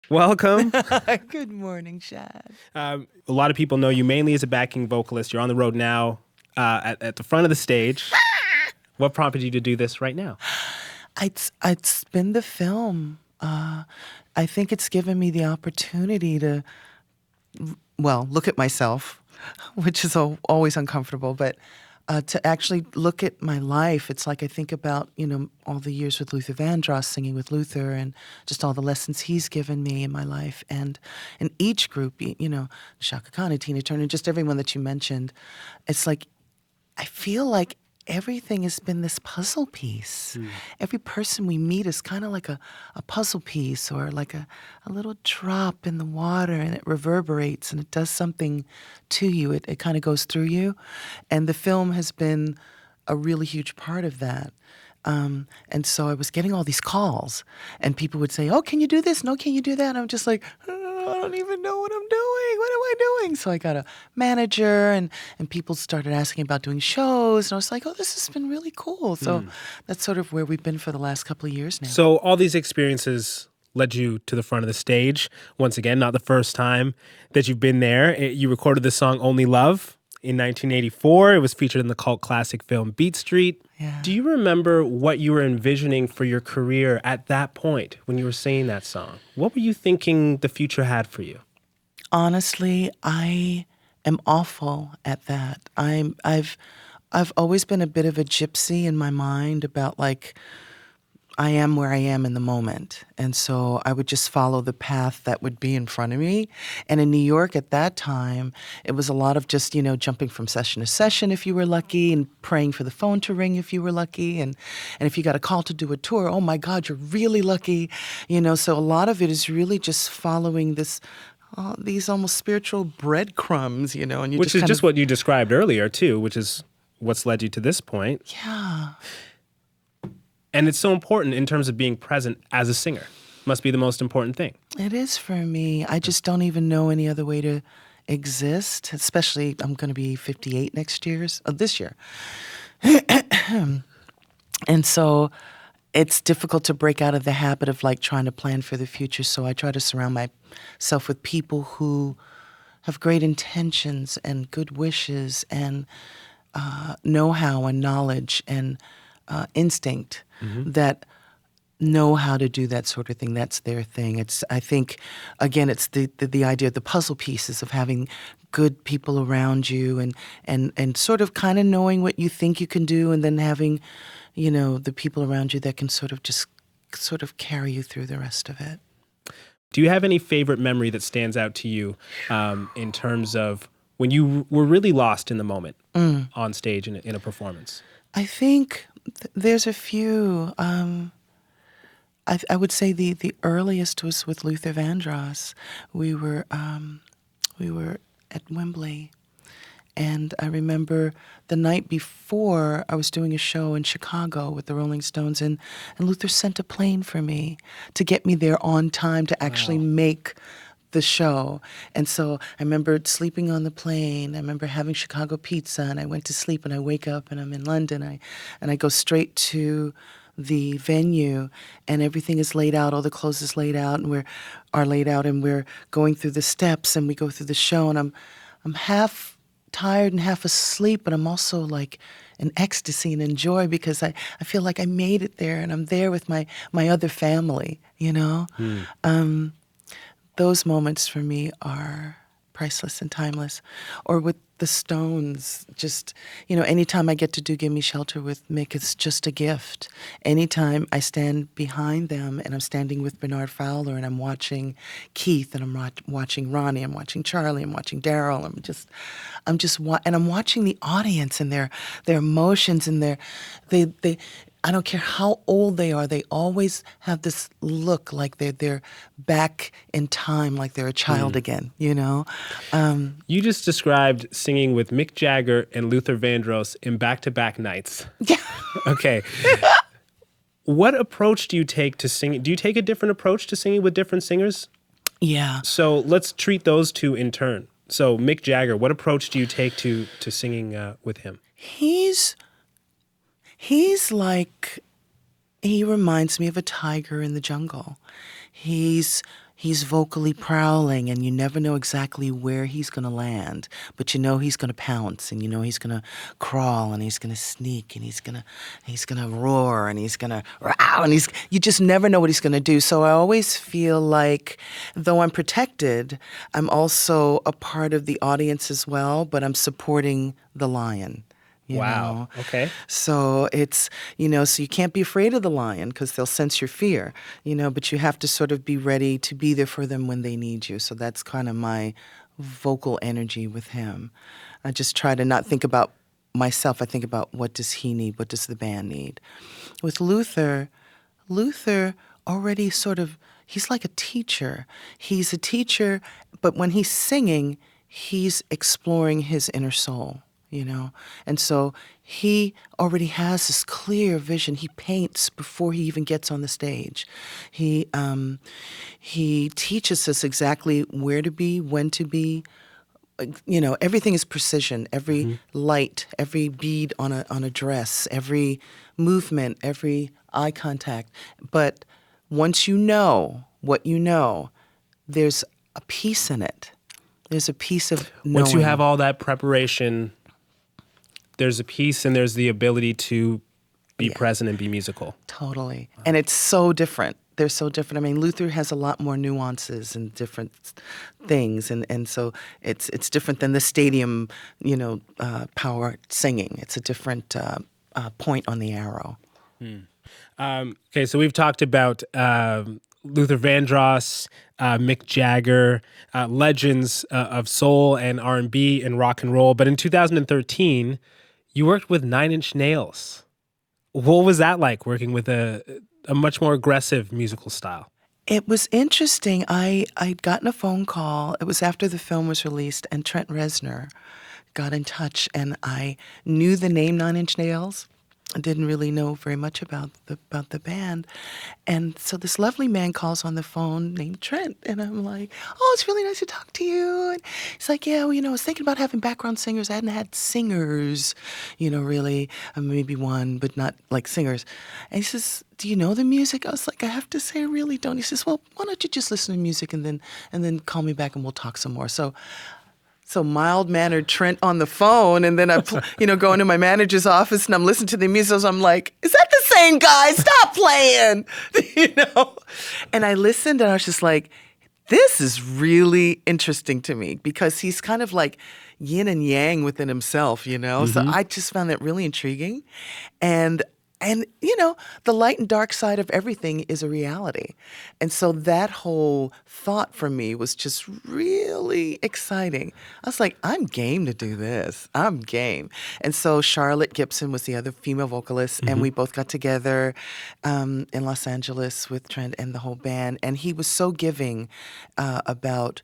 Welcome. Good morning, Shad. A lot of people know you mainly as a backing vocalist. You're on the road now at the front of the stage. What prompted you to do this right now? It's been the film. I think it's given me the opportunity to, well, look at myself, which is always uncomfortable, but to actually look at my life. It's like I think about, all the years with Luther Vandross, singing with Luther, and just all the lessons he's given me in my life. And in each group, Shaka Khan and Tina Turner, just everyone that you mentioned, it's like I feel like everything has been this puzzle piece. Every person we meet is kind of like a puzzle piece, or like a little drop in the water, and it reverberates and it does something to you. It kind of goes through you. And the film has been a really huge part of that. And so I was getting all these calls, and people would say, "Oh, can you do this? No, can you do that?" And I'm just like, I don't even know what I'm doing. What am I doing? So I got a manager, and people started asking about doing shows. And I was like, oh, this has been really cool. So that's sort of where we've been for the last couple of years now. So all these experiences led you to the front of the stage. Once again, not the first time that you've been there. You recorded the song Only Love in 1984. It was featured in the cult classic film Beat Street. Yeah. Do you remember what you were envisioning for your career at that point when you were singing that song? What were you thinking the future had for you? Honestly, I am awful at that. I've always been a bit of a gypsy in my mind about, like, I am where I am in the moment. And so I would just follow the path that would be in front of me. And in New York at that time, it was a lot of just, jumping from session to session if you were lucky, and praying for the phone to ring if you were lucky. And if you got a call to do a tour, oh my God, you're really lucky. So a lot of it is really just following these almost spiritual breadcrumbs, and you Which is just what you described earlier, too, which is what's led you to this point. Yeah. And it's so important in terms of being present as a singer. Must be the most important thing. It is for me. I just don't even know any other way to exist, especially I'm going to be 58 this year. And so it's difficult to break out of the habit of, like, trying to plan for the future. So I try to surround myself with people who have great intentions and good wishes and know-how and knowledge and instinct that know how to do that sort of thing. That's their thing. I think, again, it's the idea of the puzzle pieces of having good people around you and sort of kind of knowing what you think you can do, and then having, the people around you that can sort of carry you through the rest of it. Do you have any favorite memory that stands out to you in terms of when you were really lost in the moment on stage in a performance? I think there's a few. I would say the earliest was with Luther Vandross. We were at Wembley, and I remember the night before I was doing a show in Chicago with the Rolling Stones, and Luther sent a plane for me to get me there on time to actually make the show. And so I remember sleeping on the plane. I remember having Chicago pizza, and I went to sleep, and I wake up and I'm in London. And I go straight to the venue, and everything is laid out. All the clothes is laid out, and we're going through the steps, and we go through the show, and I'm half tired and half asleep, but I'm also like in ecstasy and in joy because I feel like I made it there, and I'm there with my other family, Those moments for me are priceless and timeless. Or with the Stones, just, anytime I get to do Give Me Shelter with Mick, it's just a gift. Anytime I stand behind them and I'm standing with Bernard Fowler and I'm watching Keith and I'm watching Ronnie, I'm watching Charlie, I'm watching Daryl, and I'm watching the audience and their emotions and they I don't care how old they are, they always have this look like they're back in time, like they're a child again, You just described singing with Mick Jagger and Luther Vandross in back-to-back nights. Yeah. Okay. What approach do you take to singing? Do you take a different approach to singing with different singers? Yeah. So let's treat those two in turn. So Mick Jagger, what approach do you take to singing with him? He's like, he reminds me of a tiger in the jungle. He's he's vocally prowling, and you never know exactly where he's going to land, but you know he's going to pounce, and you know he's going to crawl, and he's going to sneak, and he's going to roar, and he's going to row, and you just never know what he's going to do. So I always feel like, though I'm protected, I'm also a part of the audience as well, but I'm supporting the lion. You Wow. know? Okay. So it's, so you can't be afraid of the lion because they'll sense your fear, but you have to sort of be ready to be there for them when they need you. So that's kind of my vocal energy with him. I just try to not think about myself. I think about, what does he need? What does the band need? With Luther already he's like a teacher. He's a teacher, but when he's singing, he's exploring his inner soul. And so he already has this clear vision. He paints before he even gets on the stage. He teaches us exactly where to be, when to be. Everything is precision. Every light, every bead on a dress, every movement, every eye contact. But once you know what you know, there's a piece in it. There's a piece of knowing. Once you have all that preparation, there's a piece and there's the ability to be present and be musical. Totally. Wow. And it's so different. They're so different. I mean, Luther has a lot more nuances and different things. And so it's different than the stadium, power singing. It's a different point on the arrow. Okay, so we've talked about Luther Vandross, Mick Jagger, legends of soul and R&B and rock and roll. But in 2013, you worked with 9 Inch Nails. What was that like, working with a much more aggressive musical style? It was interesting. I'd gotten a phone call. It was after the film was released, and Trent Reznor got in touch, and I knew the name 9 Inch Nails. I didn't really know very much about the band. And so this lovely man calls on the phone named Trent, and I'm like, oh, it's really nice to talk to you. And he's like, yeah, well, I was thinking about having background singers. I hadn't had singers, really, maybe one, but not like singers. And he says, do you know the music? I was like, I have to say I really don't. He says, well, why don't you just listen to music and then call me back and we'll talk some more. So mild-mannered Trent on the phone, and then I, go into my manager's office and I'm listening to the music. So I'm like, is that the same guy? Stop playing, And I listened, and I was just like, this is really interesting to me because he's kind of like yin and yang within himself, So I just found that really intriguing, and the light and dark side of everything is a reality. And so that whole thought for me was just really exciting. I was like, I'm game to do this. I'm game. And so Charlotte Gibson was the other female vocalist, and we both got together in Los Angeles with Trent and the whole band. And he was so giving about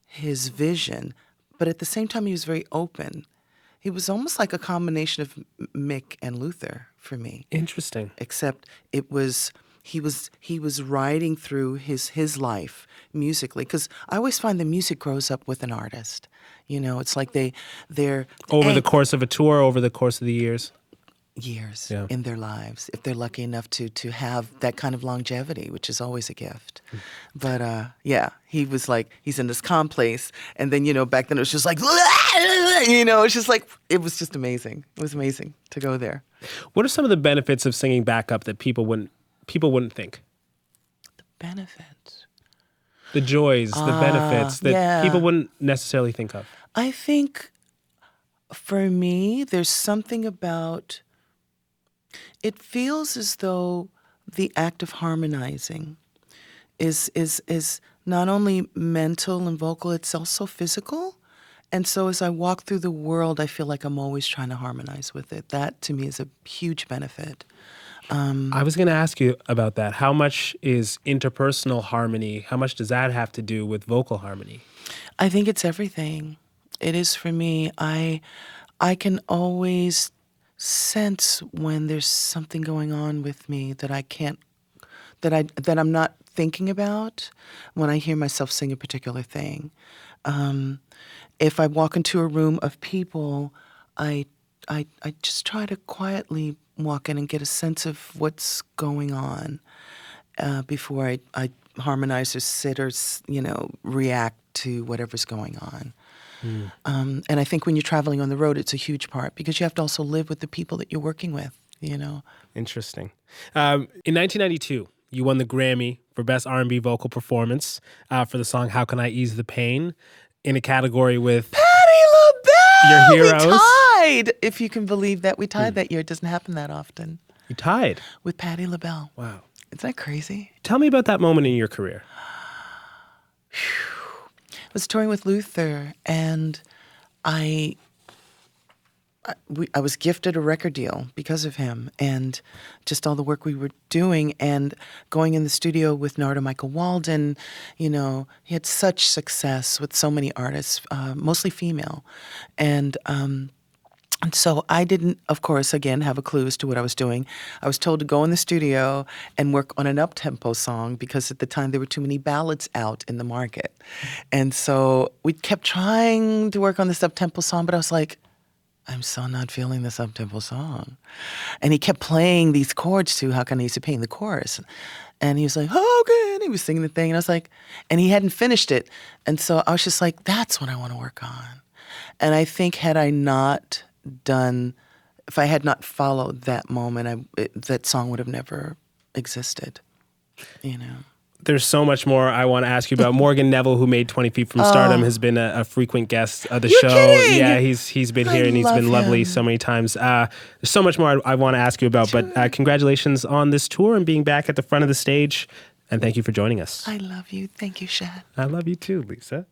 his vision, but at the same time, he was very open. He was almost like a combination of Mick and Luther for me. Interesting. Except he was riding through his life musically, because I always find the music grows up with an artist. It's like they're over the course of a tour, over the course of the years. In their lives, if they're lucky enough to have that kind of longevity, which is always a gift. But he was like, he's in this calm place, and then back then it was just like, it's just like, it was just amazing. It was amazing to go there. What are some of the benefits of singing backup that people wouldn't think? The benefits, the joys, the benefits that people wouldn't necessarily think of. I think for me, there's something about. It feels as though the act of harmonizing is not only mental and vocal, it's also physical. And so as I walk through the world, I feel like I'm always trying to harmonize with it. That, to me, is a huge benefit. I was going to ask you about that. How much is interpersonal harmony? How much does that have to do with vocal harmony? I think it's everything. It is for me. I can always sense when there's something going on with me that I can't, that I'm not thinking about when I hear myself sing a particular thing. If I walk into a room of people, I just try to quietly walk in and get a sense of what's going on. before I harmonize or sit or react to whatever's going on. And I think when you're traveling on the road, it's a huge part because you have to also live with the people that you're working with. Interesting. In 1992, you won the Grammy for Best R&B Vocal Performance for the song "How Can I Ease the Pain" in a category with Patti LaBelle. your heroes. We tied, if you can believe that. We tied that year. It doesn't happen that often. You tied with Patti LaBelle. Wow. Isn't that crazy? Tell me about that moment in your career. I was touring with Luther, and I was gifted a record deal because of him and just all the work we were doing and going in the studio with Narada Michael Walden. He had such success with so many artists, mostly female. And so I didn't, of course, again, have a clue as to what I was doing. I was told to go in the studio and work on an up-tempo song because at the time there were too many ballads out in the market. And so we kept trying to work on this up-tempo song, but I was like, I'm so not feeling this up-tempo song. And he kept playing these chords to How Can I Ease the Pain, the chorus. And he was like, oh, okay. And he was singing the thing. And I was like, and he hadn't finished it. And so I was just like, that's what I want to work on. And I think if I had not followed that moment, that song would have never existed, There's so much more I want to ask you about. Morgan Neville, who made 20 Feet from Stardom, has been a frequent guest of the show. Kidding? Yeah, he's been here and he's been lovely so many times. There's so much more I want to ask you about, but congratulations on this tour and being back at the front of the stage. And thank you for joining us. I love you. Thank you, Shad. I love you too, Lisa.